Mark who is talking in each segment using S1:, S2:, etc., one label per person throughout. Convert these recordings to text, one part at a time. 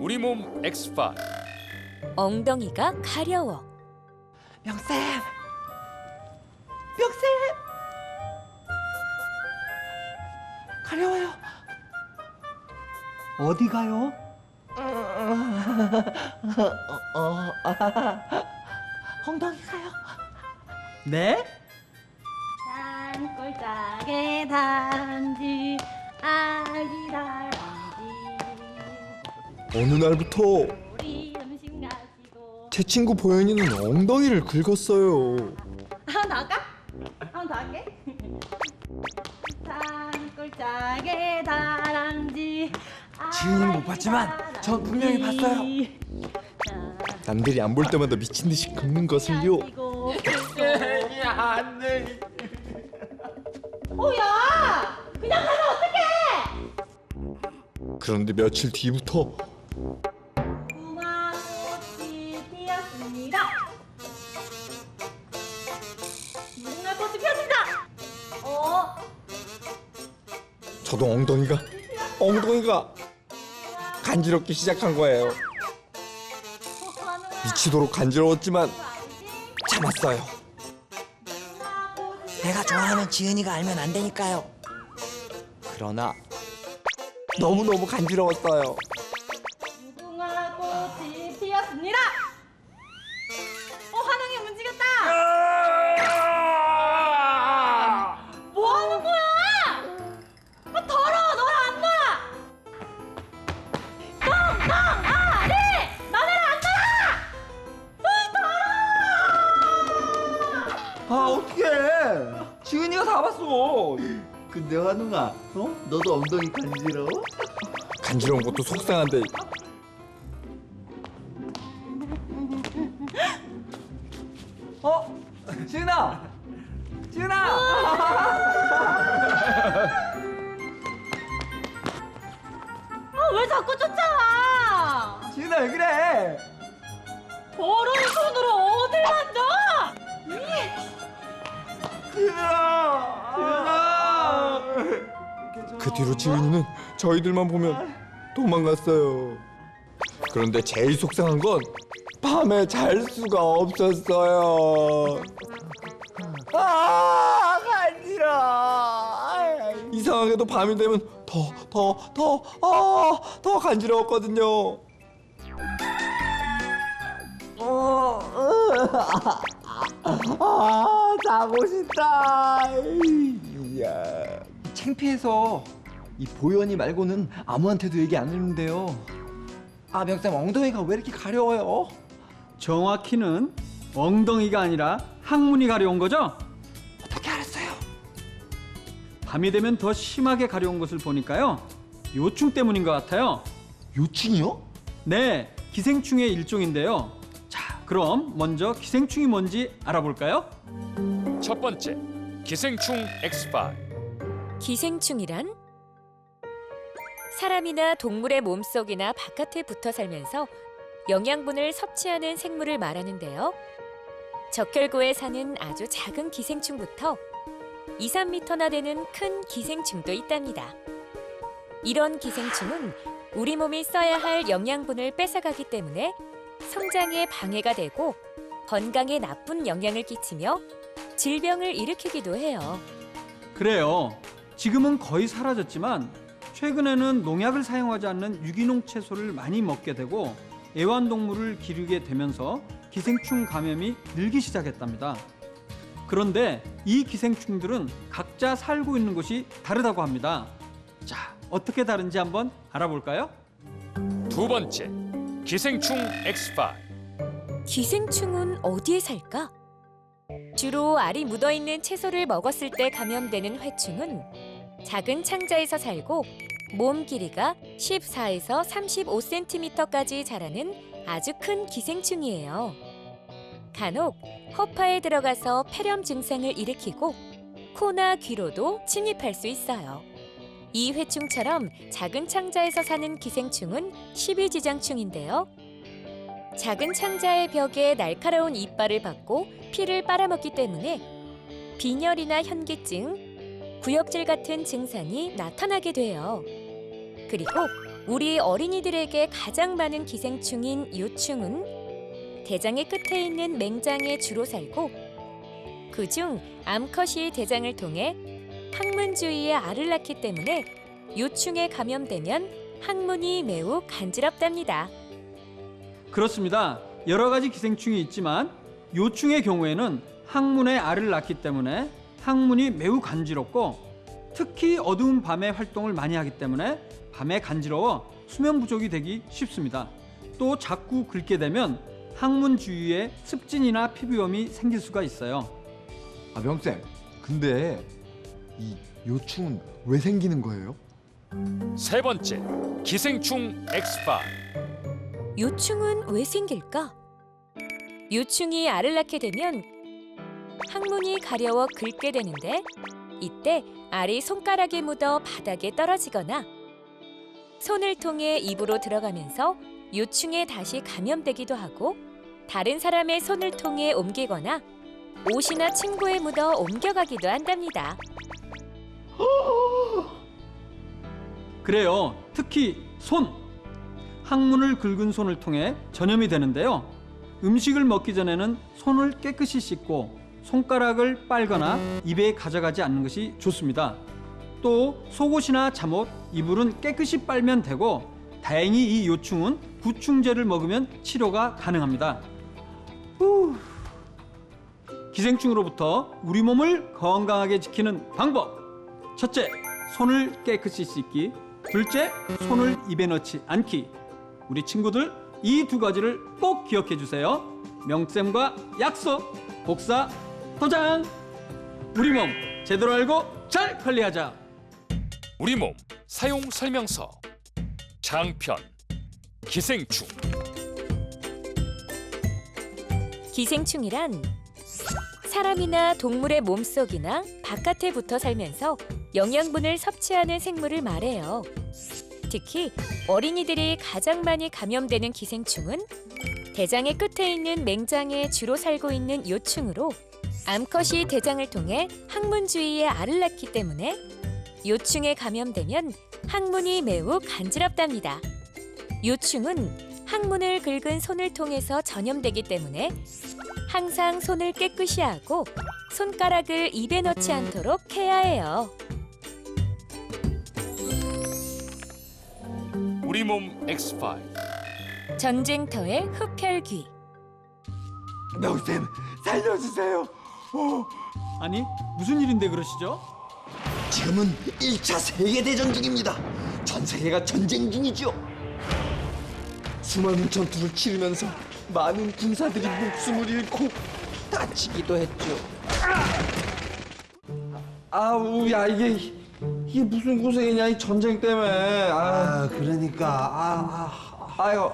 S1: 우리 몸 X5.
S2: 엉덩이가 가려워.
S3: 명쌤! 명쌤! 가려워요. 어디 가요? 엉덩이 가요. 네?
S4: 산골짜기 단지 아기다란지
S5: 어느 날부터
S4: 우리 음식 가지고
S5: 제 친구 보현이는 엉덩이를 긁었어요.
S4: 나가? 한번 더 할게. 산골짜기 다람쥐
S3: 지은이는 못 봤지만 전 분명히 봤어요.
S5: 남들이 안 볼 때마다 미친 듯이 긁는 것을요.
S3: 안돼.
S4: 야! 그냥 가면 어떡해!
S5: 그런데 며칠 뒤부터
S4: 무궁화꽃이 피었습니다. 무궁화꽃이 피었습니다.
S5: 저도 엉덩이가 간지럽기 시작한 거예요. 미치도록 간지러웠지만 참았어요.
S3: 내가 좋아하는 지은이가 알면 안 되니까요. 그러나 너무너무 간지러웠어요.
S4: 무궁화꽃이 피었습니다. 환웅이 움직였다. 뭐 하는 거야? 더러워, 너랑 안 놀아. 똥똥아리, 너네랑 안 놀아.
S3: 아 어떡해. 지은이가 다 봤어. 근데 환웅아, 너도 엉덩이 간지러워?
S5: 간지러운 것도 속상한데
S3: 지은아! 지은아!
S4: 왜 자꾸 쫓아와?
S3: 지은아 왜 그래?
S4: 더러운 손으로 어딜 만져?
S3: 지은아!
S5: 그 뒤로 지은이는 저희들만 보면 도망갔어요. 그런데 제일 속상한 건 밤에 잘 수가 없었어요.
S3: 간지러워.
S5: 이상하게도 밤이 되면 더 간지러웠거든요.
S3: 자고 싶다. 이야. 창피해서 이 보현이 말고는 아무한테도 얘기 안 했는데요. 명쌤 엉덩이가 왜 이렇게 가려워요?
S6: 정확히는 엉덩이가 아니라 항문이 가려운 거죠?
S3: 어떻게 알았어요?
S6: 밤이 되면 더 심하게 가려운 것을 보니까요. 요충 때문인 것 같아요.
S3: 요충이요?
S6: 네, 기생충의 일종인데요. 자, 그럼 먼저 기생충이 뭔지 알아볼까요?
S1: 첫 번째, 기생충 X5.
S2: 기생충이란 사람이나 동물의 몸속이나 바깥에 붙어 살면서 영양분을 섭취하는 생물을 말하는데요. 적혈구에 사는 아주 작은 기생충부터 2, 3m나 되는 큰 기생충도 있답니다. 이런 기생충은 우리 몸이 써야 할 영양분을 뺏어가기 때문에 성장에 방해가 되고 건강에 나쁜 영향을 끼치며 질병을 일으키기도 해요.
S6: 그래요. 지금은 거의 사라졌지만 최근에는 농약을 사용하지 않는 유기농 채소를 많이 먹게 되고 애완동물을 기르게 되면서 기생충 감염이 늘기 시작했답니다. 그런데 이 기생충들은 각자 살고 있는 곳이 다르다고 합니다. 자, 어떻게 다른지 한번 알아볼까요?
S1: 두 번째, 기생충 X5.
S2: 기생충은 어디에 살까? 주로 알이 묻어있는 채소를 먹었을 때 감염되는 회충은 작은 창자에서 살고 몸 길이가 14에서 35cm까지 자라는 아주 큰 기생충이에요. 간혹 허파에 들어가서 폐렴 증상을 일으키고 코나 귀로도 침입할 수 있어요. 이 회충처럼 작은 창자에서 사는 기생충은 십이지장충인데요. 작은 창자의 벽에 날카로운 이빨을 받고 피를 빨아먹기 때문에 빈혈이나 현기증, 구역질 같은 증상이 나타나게 돼요. 그리고 우리 어린이들에게 가장 많은 기생충인 요충은 대장의 끝에 있는 맹장에 주로 살고 그중 암컷이 대장을 통해 항문 주위에 알을 낳기 때문에 요충에 감염되면 항문이 매우 간지럽답니다.
S6: 그렇습니다. 여러 가지 기생충이 있지만 요충의 경우에는 항문에 알을 낳기 때문에 항문이 매우 간지럽고 특히 어두운 밤에 활동을 많이 하기 때문에 밤에 간지러워 수면 부족이 되기 쉽습니다. 또 자꾸 긁게 되면 항문 주위에 습진이나 피부염이 생길 수가 있어요.
S5: 아 명쌤, 근데 이 요충은 왜 생기는 거예요?
S1: 세 번째, 기생충 X5.
S2: 요충은 왜 생길까? 요충이 알을 낳게 되면 항문이 가려워 긁게 되는데 이때 알이 손가락에 묻어 바닥에 떨어지거나 손을 통해 입으로 들어가면서 요충에 다시 감염되기도 하고 다른 사람의 손을 통해 옮기거나 옷이나 침구에 묻어 옮겨가기도 한답니다.
S6: 그래요. 특히 손! 항문을 긁은 손을 통해 전염이 되는데요. 음식을 먹기 전에는 손을 깨끗이 씻고 손가락을 빨거나 입에 가져가지 않는 것이 좋습니다. 또 속옷이나 잠옷, 이불은 깨끗이 빨면 되고 다행히 이 요충은 구충제를 먹으면 치료가 가능합니다. 기생충으로부터 우리 몸을 건강하게 지키는 방법. 첫째, 손을 깨끗이 씻기. 둘째, 손을 입에 넣지 않기. 우리 친구들 이 두 가지를 꼭 기억해 주세요. 명쌤과 약속, 복사, 도장. 우리 몸 제대로 알고 잘 관리하자.
S1: 우리 몸 사용 설명서. 장편. 기생충.
S2: 기생충이란 사람이나 동물의 몸속이나 바깥에 붙어 살면서 영양분을 섭취하는 생물을 말해요. 특히 어린이들이 가장 많이 감염되는 기생충은 대장의 끝에 있는 맹장에 주로 살고 있는 요충으로 암컷이 대장을 통해 항문 주위에 알을 낳기 때문에 요충에 감염되면 항문이 매우 간지럽답니다. 요충은 항문을 긁은 손을 통해서 전염되기 때문에 항상 손을 깨끗이 하고 손가락을 입에 넣지 않도록 해야 해요.
S1: 우리 몸 X5.
S2: 전쟁터의 흡혈귀.
S5: 명쌤, 살려주세요.
S6: 아니, 무슨 일인데 그러시죠?
S3: 지금은 1차 세계대전 중입니다. 전 세계가 전쟁 중이죠. 수많은 전투를 치르면서 많은 군사들이 목숨을 잃고 다치기도 했죠. 아우, 야, 이게 무슨 고생이냐, 이 전쟁 때문에.
S7: 그러니까
S3: 아유.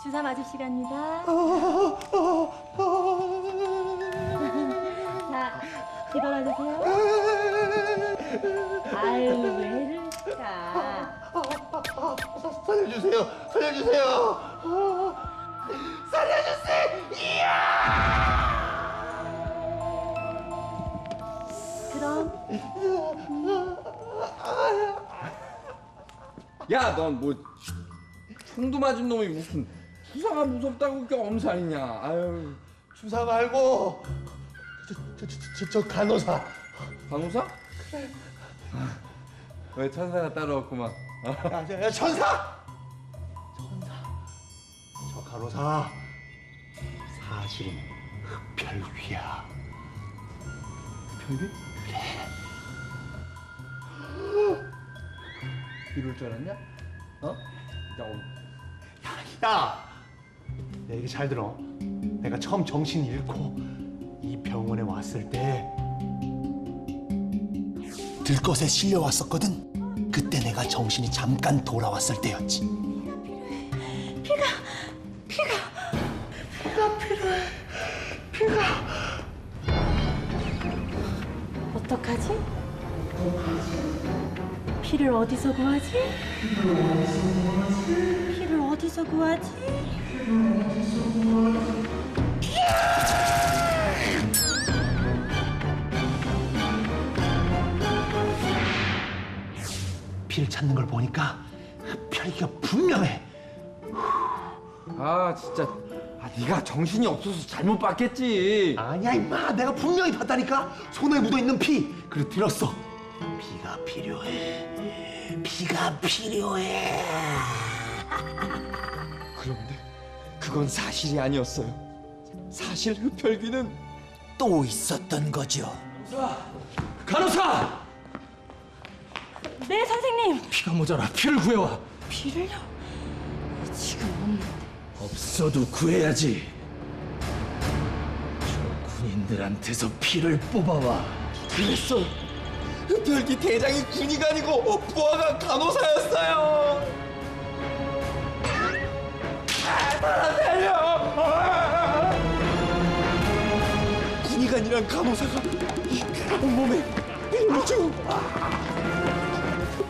S4: 주사 맞을 시간입니다. 자, 일어나주세요. 아유, 왜 이럴까?
S7: 살려주세요.
S4: 그럼
S3: 야, 넌 뭐 총도 맞은 놈이 무슨 주사가 무섭다고 그렇게 엄살이냐. 아유.
S7: 주사 말고 저 간호사.
S3: 간호사? 왜 천사가 따로 없구만.
S7: 야, 천사. 저 간호사 사실은 흡혈귀야.
S3: 흡혈귀? 이럴 줄 알았냐? 어?
S7: 야, 내 얘기 잘 들어. 내가 처음 정신 잃고 이 병원에 왔을 때 들것에 실려왔었거든. 그때 내가 정신이 잠깐 돌아왔을 때였지.
S4: 어떡하지? 피를 어디서 구하지? 피를 어디서 구하지?
S7: 피를 찾는 걸 보니까 흡혈귀가 분명해.
S5: 아 진짜 네가 정신이 없어서 잘못 봤겠지.
S7: 아니야 임마, 내가 분명히 봤다니까. 손에 묻어있는 피. 그리고 들었어. 피가 필요해. 피가 필요해.
S5: 그런데 그건 사실이 아니었어요. 사실 흡혈귀는
S7: 또 있었던 거죠.
S5: 간호사!
S4: 네, 선생님.
S7: 피가 모자라. 피를 구해와.
S4: 피를요? 지금 없는데.
S7: 없어도 구해야지. 저 군인들한테서 피를 뽑아와.
S5: 그랬어. 흡혈귀 대장이 군이가 아니고 부하가 간호사였어요. 군의관이란 간호사가 온몸에 피를 주고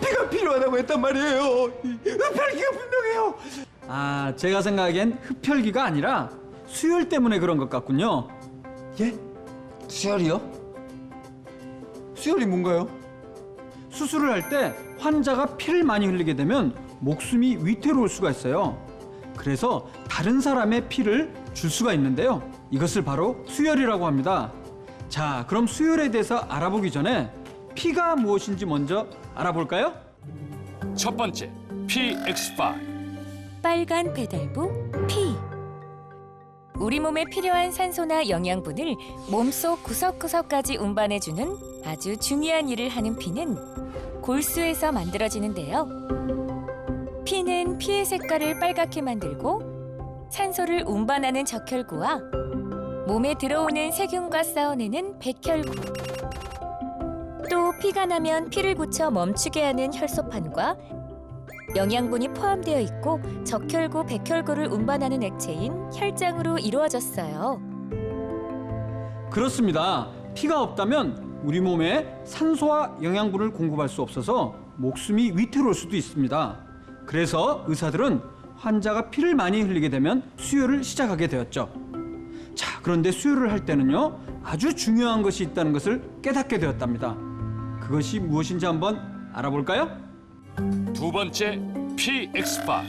S5: 피가 필요하다고 했단 말이에요. 흡혈귀가 분명해요.
S6: 아, 제가 생각엔 흡혈귀가 아니라 수혈 때문에 그런 것 같군요.
S5: 예? 수혈이요? 수혈이 뭔가요?
S6: 수술을 할 때 환자가 피를 많이 흘리게 되면 목숨이 위태로울 수가 있어요. 그래서 다른 사람의 피를 줄 수가 있는데요. 이것을 바로 수혈이라고 합니다. 자, 그럼 수혈에 대해서 알아보기 전에 피가 무엇인지 먼저 알아볼까요?
S1: 첫 번째, PX5.
S2: 빨간 배달부 피. 우리 몸에 필요한 산소나 영양분을 몸속 구석구석까지 운반해주는 아주 중요한 일을 하는 피는 골수에서 만들어지는데요. 피는 피의 색깔을 빨갛게 만들고 산소를 운반하는 적혈구와 몸에 들어오는 세균과 싸워내는 백혈구, 또 피가 나면 피를 굳혀 멈추게 하는 혈소판과 영양분이 포함되어 있고 적혈구, 백혈구를 운반하는 액체인 혈장으로 이루어졌어요.
S6: 그렇습니다. 피가 없다면 우리 몸에 산소와 영양분을 공급할 수 없어서 목숨이 위태로울 수도 있습니다. 그래서 의사들은 환자가 피를 많이 흘리게 되면 수혈을 시작하게 되었죠. 자, 그런데 수혈을 할 때는요, 아주 중요한 것이 있다는 것을 깨닫게 되었답니다. 그것이 무엇인지 한번 알아볼까요?
S1: 두 번째, PX5.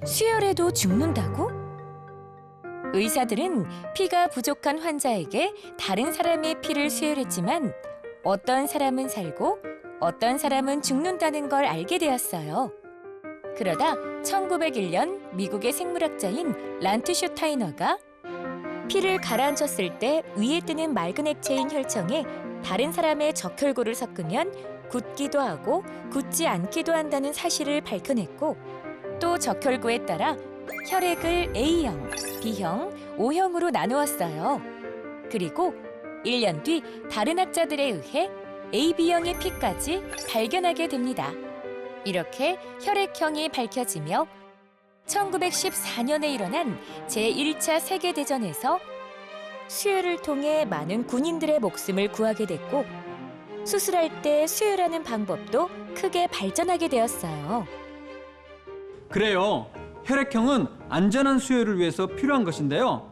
S2: 수혈해도 죽는다고? 의사들은 피가 부족한 환자에게 다른 사람의 피를 수혈했지만 어떤 사람은 살고 어떤 사람은 죽는다는 걸 알게 되었어요. 그러다 1901년 미국의 생물학자인 란트슈타이너가 피를 가라앉혔을 때 위에 뜨는 맑은 액체인 혈청에 다른 사람의 적혈구를 섞으면 굳기도 하고 굳지 않기도 한다는 사실을 밝혀냈고, 또 적혈구에 따라 혈액을 A형, B형, O형으로 나누었어요. 그리고 1년 뒤 다른 학자들에 의해 AB형의 피까지 발견하게 됩니다. 이렇게 혈액형이 밝혀지며 1914년에 일어난 제1차 세계대전에서 수혈을 통해 많은 군인들의 목숨을 구하게 됐고, 수술할 때 수혈하는 방법도 크게 발전하게 되었어요.
S6: 그래요. 혈액형은 안전한 수혈을 위해서 필요한 것인데요.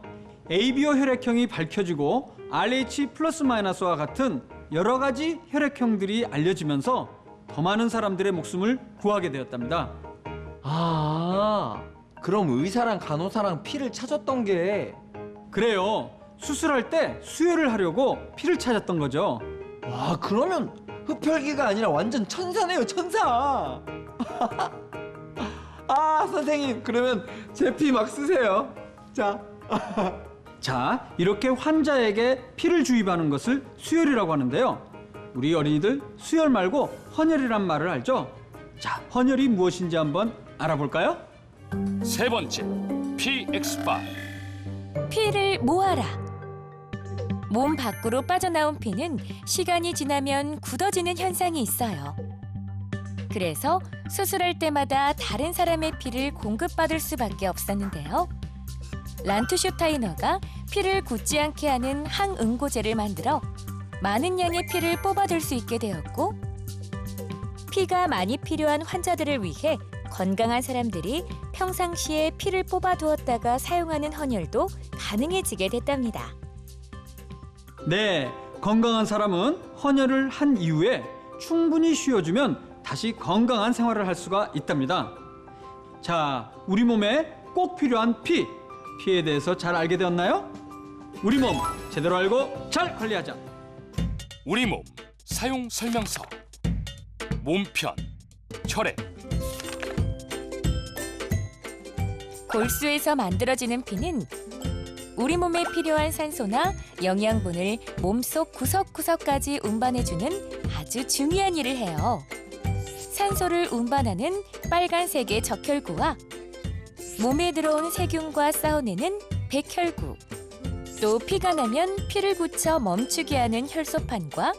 S6: ABO 혈액형이 밝혀지고 RH 플러스 마이너스와 같은 여러 가지 혈액형들이 알려지면서 더 많은 사람들의 목숨을 구하게 되었답니다.
S5: 아, 그럼 의사랑 간호사랑 피를 찾았던 게
S6: 그래요. 수술할 때 수혈을 하려고 피를 찾았던 거죠.
S5: 와, 그러면 흡혈귀가 아니라 완전 천사네요, 천사. 아, 선생님, 그러면 제 피 막 쓰세요. 자.
S6: 자, 이렇게 환자에게 피를 주입하는 것을 수혈이라고 하는데요. 우리 어린이들 수혈 말고 헌혈이란 말을 알죠? 자, 헌혈이 무엇인지 한번 알아볼까요?
S1: 세 번째, PX5.
S2: 피를 모아라. 몸 밖으로 빠져나온 피는 시간이 지나면 굳어지는 현상이 있어요. 그래서 수술할 때마다 다른 사람의 피를 공급받을 수밖에 없었는데요. 란트슈타이너가 피를 굳지 않게 하는 항응고제를 만들어 많은 양의 피를 뽑아들 수 있게 되었고, 피가 많이 필요한 환자들을 위해 건강한 사람들이 평상시에 피를 뽑아두었다가 사용하는 헌혈도 가능해지게 됐답니다.
S6: 네, 건강한 사람은 헌혈을 한 이후에 충분히 쉬어주면 다시 건강한 생활을 할 수가 있답니다. 자, 우리 몸에 꼭 필요한 피에 대해서 잘 알게 되었나요? 우리 몸 제대로 알고 잘 관리하자.
S1: 우리 몸 사용 설명서. 몸편, 혈액,
S2: 골수에서 만들어지는 피는 우리 몸에 필요한 산소나 영양분을 몸속 구석구석까지 운반해주는 아주 중요한 일을 해요. 산소를 운반하는 빨간색의 적혈구와 몸에 들어온 세균과 싸워내는 백혈구, 또 피가 나면 피를 붙여 멈추게 하는 혈소판과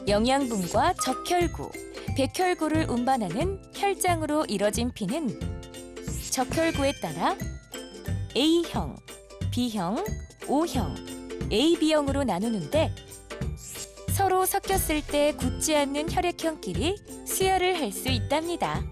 S2: 영양분과 적혈구, 백혈구를 운반하는 혈장으로 이뤄진 피는 적혈구에 따라 A형, B형, O형, AB형으로 나누는데 서로 섞였을 때 굳지 않는 혈액형끼리 수혈을 할 수 있답니다.